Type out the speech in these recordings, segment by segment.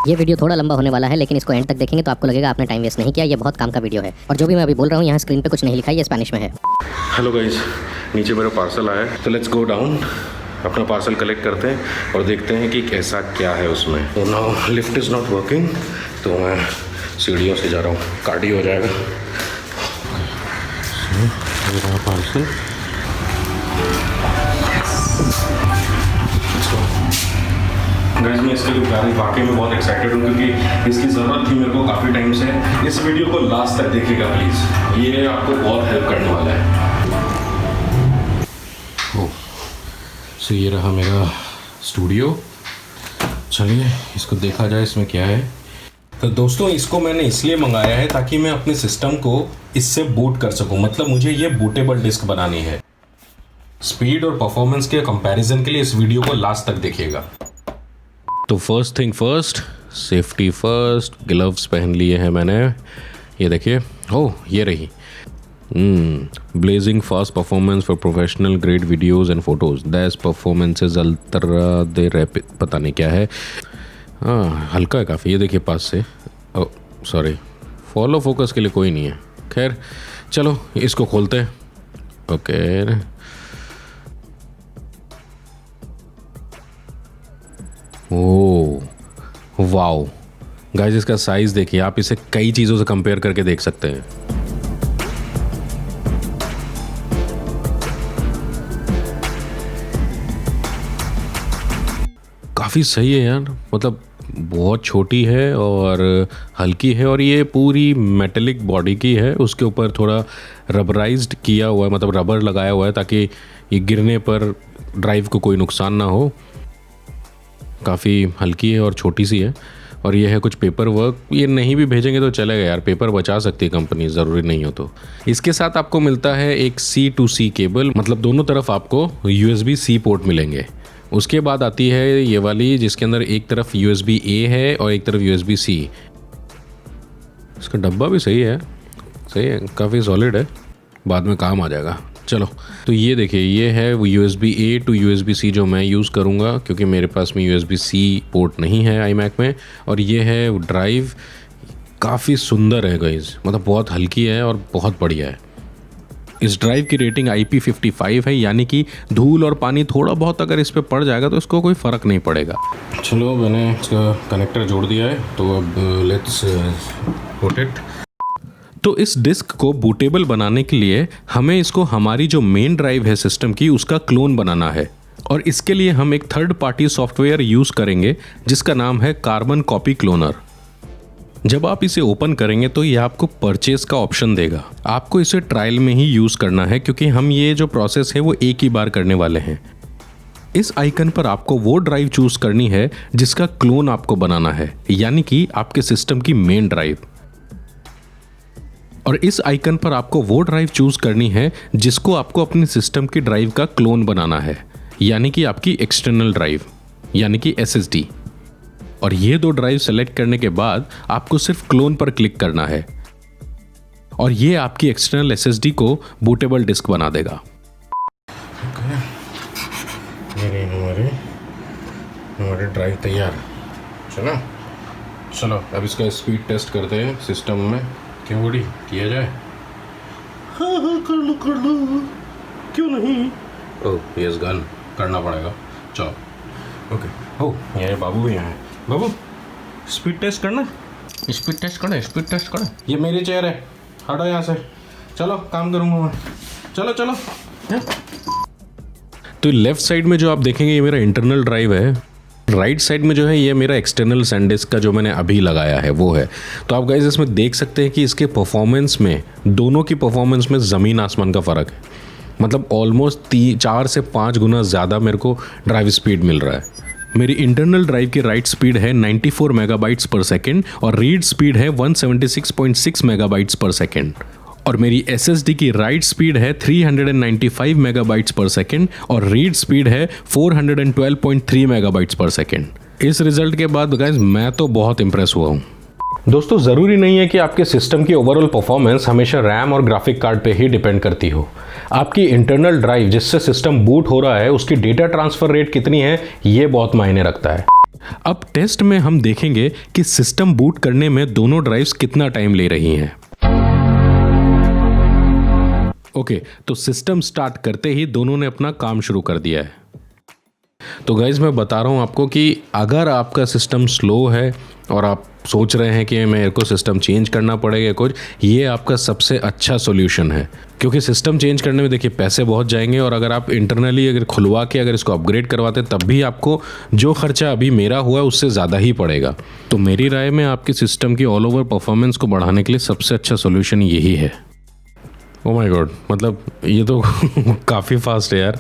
ये वीडियो थोड़ा लंबा होने वाला है, लेकिन इसको एंड तक देखेंगे तो आपको लगेगा आपने टाइम वेस्ट नहीं किया। ये बहुत काम का वीडियो है। और जो भी मैं अभी बोल रहा हूँ यहाँ स्क्रीन पे कुछ नहीं लिखा है, ये स्पेनिश में है। हेलो गाइस, नीचे मेरा पार्सल आया है, तो लेट्स गो डाउन, अपना पार्सल कलेक्ट करते हैं और देखते हैं कि ऐसा क्या है उसमें। तो now lift is not working, तो मैं सीढ़ियों से जा रहा हूँ, कार्डियो हो जाएगा। मेरा पार्सल गाइस, मैं इसके लिए वाकई में बहुत एक्साइटेड हूँ क्योंकि इसकी ज़रूरत थी मेरे को काफ़ी टाइम से। इस वीडियो को लास्ट तक देखिएगा प्लीज़, ये आपको बहुत हेल्प करने वाला है। सो ये रहा मेरा स्टूडियो। चलिए इसको देखा जाए इसमें क्या है। तो दोस्तों, इसको मैंने इसलिए मंगाया है ताकि मैं अपने सिस्टम को इससे बूट कर सकूं। मतलब मुझे ये बूटेबल डिस्क बनानी है। स्पीड और परफॉर्मेंस के कंपैरिजन के लिए इस वीडियो को लास्ट तक देखिएगा। तो first thing first, safety first, gloves पहन लिए हैं मैंने। ये देखिए, ओह ये रही, blazing fast performance for professional great videos and photos, these performances ultra they rapid, पता नहीं क्या है। हाँ, हल्का है काफ़ी। ये देखिए पास से, ओ सॉरी, फॉलो फोकस के लिए कोई नहीं है। खैर चलो इसको खोलते हैं। ओके, ओह वाओ गाइस, इसका साइज़ देखिए। आप इसे कई चीज़ों से कंपेयर करके देख सकते हैं। काफ़ी सही है यार, मतलब बहुत छोटी है और हल्की है, और ये पूरी मेटेलिक बॉडी की है। उसके ऊपर थोड़ा रबराइज्ड किया हुआ है, मतलब रबर लगाया हुआ है ताकि ये गिरने पर ड्राइव को कोई नुकसान ना हो। काफ़ी हल्की है और छोटी सी है। और ये है कुछ पेपर वर्क। ये नहीं भी भेजेंगे तो चलेगा यार, पेपर बचा सकती है कंपनी, ज़रूरी नहीं हो तो। इसके साथ आपको मिलता है एक C2C केबल, मतलब दोनों तरफ आपको USB-C पोर्ट मिलेंगे। उसके बाद आती है ये वाली, जिसके अंदर एक तरफ USB-A है और एक तरफ USB-C। इसका डब्बा भी सही है काफ़ी सॉलिड है, बाद में काम आ जाएगा। चलो, तो ये देखिए, ये है वो USB-A to USB-C जो मैं यूज़ करूँगा, क्योंकि मेरे पास में USB-C पोर्ट नहीं है iMac में। और ये है ड्राइव, काफ़ी सुंदर है गाइस, मतलब बहुत हल्की है और बहुत बढ़िया है। इस ड्राइव की रेटिंग IP55 है, यानी कि धूल और पानी थोड़ा बहुत अगर इस पर पड़ जाएगा तो इसको कोई फ़र्क नहीं पड़ेगा। चलो, मैंने इसका कनेक्टर जोड़ दिया है, तो अब लेट्स पुट इट। तो इस डिस्क को बूटेबल बनाने के लिए हमें इसको हमारी जो मेन ड्राइव है सिस्टम की, उसका क्लोन बनाना है। और इसके लिए हम एक थर्ड पार्टी सॉफ्टवेयर यूज़ करेंगे जिसका नाम है कार्बन कॉपी क्लोनर। जब आप इसे ओपन करेंगे तो ये आपको परचेज का ऑप्शन देगा। आपको इसे ट्रायल में ही यूज़ करना है, क्योंकि हम ये जो प्रोसेस है वो एक ही बार करने वाले हैं। इस आइकन पर आपको वो ड्राइव चूज़ करनी है जिसका क्लोन आपको बनाना है, यानी कि आपके सिस्टम की मेन ड्राइव। और इस आइकन पर आपको वो ड्राइव चूज करनी है जिसको आपको अपनी सिस्टम की ड्राइव का क्लोन बनाना है, यानी कि आपकी एक्सटर्नल ड्राइव, यानी कि SSD। और ये दो ड्राइव सेलेक्ट करने के बाद आपको सिर्फ क्लोन पर क्लिक करना है, और ये आपकी एक्सटर्नल SSD को बूटेबल डिस्क बना देगा। हमारे ड्राइव तैयार। चलो अब इसका स्पीड टेस्ट करते हैं सिस्टम में। क्यों बड़ी किया जाए? हाँ कर लो क्यों नहीं। ओह यस, गन करना पड़ेगा। चलो ओके। ओह ये बाबू भी यहाँ है। बाबू स्पीड टेस्ट करना, स्पीड टेस्ट करना। ये मेरी चेयर है, हटो यहाँ से। चलो काम करूँगा मैं। चलो तो लेफ्ट साइड में जो आप देखेंगे ये मेरा इंटरनल ड्राइव है। राइट साइड में जो है ये मेरा एक्सटर्नल SanDisk का जो मैंने अभी लगाया है वो है। तो आप गाइस इसमें देख सकते हैं कि इसके परफॉर्मेंस में, दोनों की परफॉर्मेंस में ज़मीन आसमान का फ़र्क है। मतलब ऑलमोस्ट 4 से 5 गुना ज़्यादा मेरे को ड्राइव स्पीड मिल रहा है। मेरी इंटरनल ड्राइव की राइट स्पीड है 94 मेगाबाइट्स पर सेकेंड और रीड स्पीड है 176.6 मेगाबाइट्स पर सेकेंड। और मेरी SSD की राइट स्पीड है 395 मेगाबाइट्स पर सेकेंड और रीड स्पीड है 412.3 मेगाबाइट्स पर सेकेंड। इस रिजल्ट के बाद गाइस मैं तो बहुत इंप्रेस हुआ हूँ। दोस्तों, ज़रूरी नहीं है कि आपके सिस्टम की ओवरऑल परफॉर्मेंस हमेशा रैम और ग्राफिक कार्ड पे ही डिपेंड करती हो। आपकी इंटरनल ड्राइव जिससे सिस्टम बूट हो रहा है उसकी डेटा ट्रांसफ़र रेट कितनी है, ये बहुत मायने रखता है। अब टेस्ट में हम देखेंगे कि सिस्टम बूट करने में दोनों ड्राइव्स कितना टाइम ले रही हैं। ओके, तो सिस्टम स्टार्ट करते ही दोनों ने अपना काम शुरू कर दिया है। तो गाइज मैं बता रहा हूँ आपको कि अगर आपका सिस्टम स्लो है और आप सोच रहे हैं कि मेरे को सिस्टम चेंज करना पड़ेगा कुछ, ये आपका सबसे अच्छा सॉल्यूशन है। क्योंकि सिस्टम चेंज करने में देखिए पैसे बहुत जाएंगे, और अगर आप इंटरनली अगर खुलवा के अगर इसको अपग्रेड करवाते तब भी आपको जो खर्चा अभी मेरा हुआ है उससे ज़्यादा ही पड़ेगा। तो मेरी राय में आपके सिस्टम की ऑल ओवर परफॉर्मेंस को बढ़ाने के लिए सबसे अच्छा सोल्यूशन यही है। ओह माय गॉड, मतलब ये तो काफ़ी फास्ट है यार।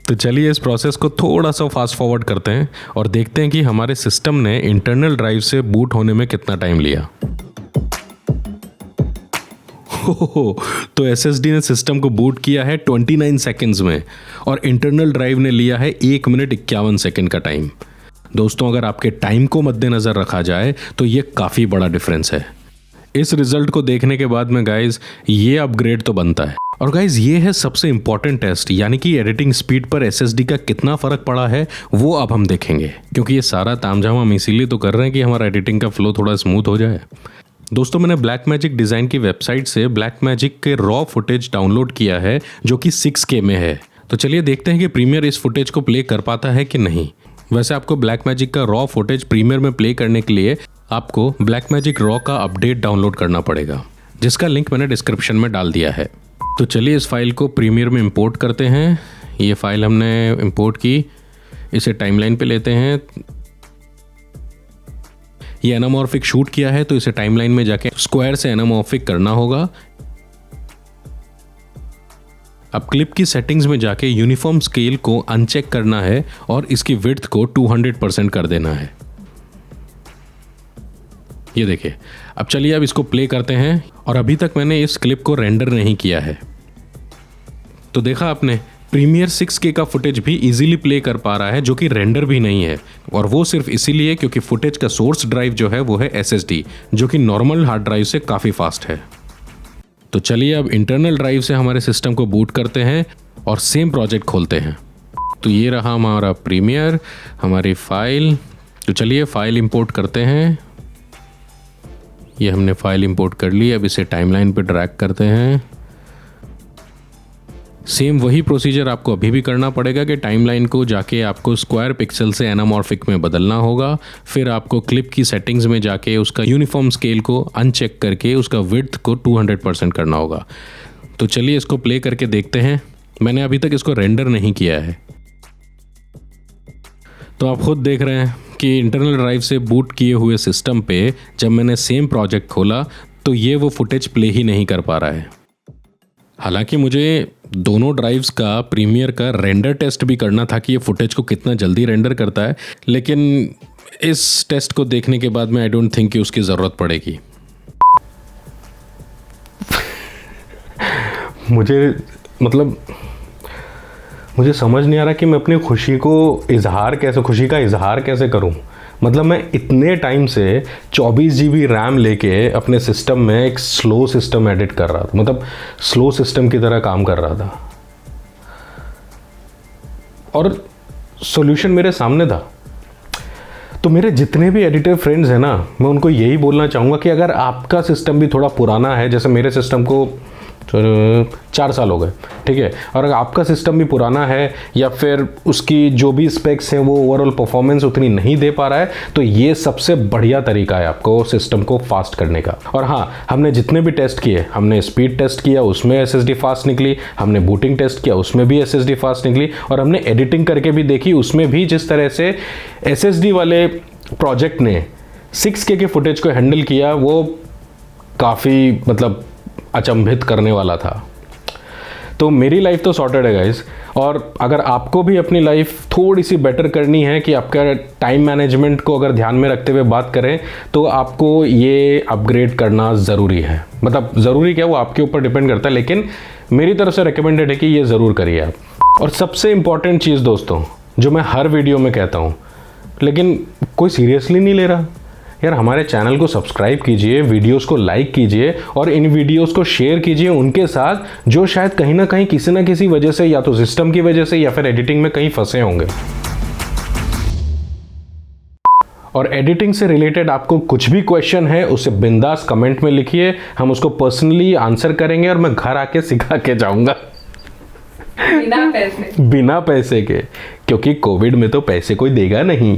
तो चलिए इस प्रोसेस को थोड़ा सा फास्ट फॉरवर्ड करते हैं और देखते हैं कि हमारे सिस्टम ने इंटरनल ड्राइव से बूट होने में कितना टाइम लिया। तो एसएसडी ने सिस्टम को बूट किया है 29 सेकेंड्स में, और इंटरनल ड्राइव ने लिया है 1 मिनट 51 सेकेंड का टाइम। दोस्तों, अगर आपके टाइम को मद्देनज़र रखा जाए तो ये काफ़ी बड़ा डिफरेंस है। इस रिजल्ट को देखने के बाद में गाइज ये अपग्रेड तो बनता है। और गाइज ये है सबसे इंपॉर्टेंट टेस्ट, यानी कि एडिटिंग स्पीड पर एसएसडी का कितना फ़र्क पड़ा है वो अब हम देखेंगे। क्योंकि ये सारा तामझाम हम इसीलिए तो कर रहे हैं कि हमारा एडिटिंग का फ्लो थोड़ा स्मूथ हो जाए। दोस्तों, मैंने ब्लैकमैजिक डिज़ाइन की वेबसाइट से ब्लैकमैजिक के रॉ फुटेज डाउनलोड किया है जो कि 6K में है। तो चलिए देखते हैं कि प्रीमियर इस फुटेज को प्ले कर पाता है कि नहीं। वैसे आपको ब्लैकमैजिक का रॉ फुटेज प्रीमियर में प्ले करने के लिए आपको ब्लैकमैजिक रॉ का अपडेट डाउनलोड करना पड़ेगा, जिसका लिंक मैंने डिस्क्रिप्शन में डाल दिया है। तो चलिए इस फाइल को प्रीमियर में इंपोर्ट करते हैं। ये फाइल हमने इंपोर्ट की, इसे टाइमलाइन पे लेते हैं। ये एनामॉर्फिक शूट किया है तो इसे टाइमलाइन में जाके स्क्वायर से एनामॉर्फिक करना होगा। अब क्लिप की सेटिंग्स में जाके यूनिफॉर्म स्केल को अनचेक करना है और इसकी विड्थ को 200% कर देना है। ये देखिए, अब चलिए अब इसको प्ले करते हैं। और अभी तक मैंने इस क्लिप को रेंडर नहीं किया है। तो देखा आपने, प्रीमियर 6K का फुटेज भी इजीली प्ले कर पा रहा है, जो कि रेंडर भी नहीं है। और वो सिर्फ इसीलिए क्योंकि फुटेज का सोर्स ड्राइव जो है वो है SSD, जो कि नॉर्मल हार्ड ड्राइव से काफ़ी फास्ट है। तो चलिए अब इंटरनल ड्राइव से हमारे सिस्टम को बूट करते हैं और सेम प्रोजेक्ट खोलते हैं। तो ये रहा हमारा प्रीमियर, हमारी फाइल। तो चलिए फाइल इंपोर्ट करते हैं। ये हमने फाइल इंपोर्ट कर ली। अब इसे टाइमलाइन पे ड्रैग करते हैं। सेम वही प्रोसीजर आपको अभी भी करना पड़ेगा कि टाइमलाइन को जाके आपको स्क्वायर पिक्सल से एनामॉर्फिक में बदलना होगा। फिर आपको क्लिप की सेटिंग्स में जाके उसका यूनिफॉर्म स्केल को अनचेक करके उसका विड्थ को 200% करना होगा। तो चलिए इसको प्ले करके देखते हैं। मैंने अभी तक इसको रेंडर नहीं किया है। तो आप खुद देख रहे हैं कि इंटरनल ड्राइव से बूट किए हुए सिस्टम पे जब मैंने सेम प्रोजेक्ट खोला तो ये वो फुटेज प्ले ही नहीं कर पा रहा है। हालांकि मुझे दोनों ड्राइव्स का प्रीमियर का रेंडर टेस्ट भी करना था कि ये फुटेज को कितना जल्दी रेंडर करता है, लेकिन इस टेस्ट को देखने के बाद में आई डोंट थिंक कि उसकी ज़रूरत पड़ेगी। मुझे समझ नहीं आ रहा कि मैं अपनी खुशी का इजहार कैसे करूं। मतलब मैं इतने टाइम से 24 GB रैम लेके अपने सिस्टम में एक स्लो सिस्टम एडिट कर रहा था, मतलब स्लो सिस्टम की तरह काम कर रहा था, और सॉल्यूशन मेरे सामने था। तो मेरे जितने भी एडिटर फ्रेंड्स हैं ना, मैं उनको यही बोलना चाहूँगा कि अगर आपका सिस्टम भी थोड़ा पुराना है, जैसे मेरे सिस्टम को 4 साल हो गए, ठीक है, और अगर आपका सिस्टम भी पुराना है या फिर उसकी जो भी स्पेक्स हैं वो ओवरऑल परफॉर्मेंस उतनी नहीं दे पा रहा है, तो ये सबसे बढ़िया तरीका है आपको सिस्टम को फास्ट करने का। और हाँ, हमने जितने भी टेस्ट किए, हमने स्पीड टेस्ट किया, उसमें SSD फास्ट निकली, हमने बूटिंग टेस्ट किया, उसमें भी SSD फास्ट निकली, और हमने एडिटिंग करके भी देखी, उसमें भी जिस तरह से SSD वाले प्रोजेक्ट ने 6K के फुटेज को हैंडल किया वो काफ़ी मतलब अचंभित करने वाला था। तो मेरी लाइफ तो सॉर्टेड है गाइस, और अगर आपको भी अपनी लाइफ थोड़ी सी बेटर करनी है कि आपका टाइम मैनेजमेंट को अगर ध्यान में रखते हुए बात करें, तो आपको ये अपग्रेड करना ज़रूरी है। मतलब ज़रूरी क्या, वो आपके ऊपर डिपेंड करता है, लेकिन मेरी तरफ से रिकमेंडेड है कि ये ज़रूर करिए आप। और सबसे इम्पॉर्टेंट चीज़ दोस्तों, जो मैं हर वीडियो में कहता हूँ लेकिन कोई सीरियसली नहीं ले रहा, यार हमारे चैनल को सब्सक्राइब कीजिए, वीडियोस को लाइक कीजिए और इन वीडियोस को शेयर कीजिए उनके साथ जो शायद कहीं ना कहीं किसी ना किसी वजह से, या तो सिस्टम की वजह से या फिर एडिटिंग में कहीं फंसे होंगे। और एडिटिंग से रिलेटेड आपको कुछ भी क्वेश्चन है उसे बिंदास कमेंट में लिखिए, हम उसको पर्सनली आंसर करेंगे और मैं घर आके सिखा के जाऊंगा बिना पैसे बिना पैसे के, क्योंकि कोविड में तो पैसे कोई देगा नहीं।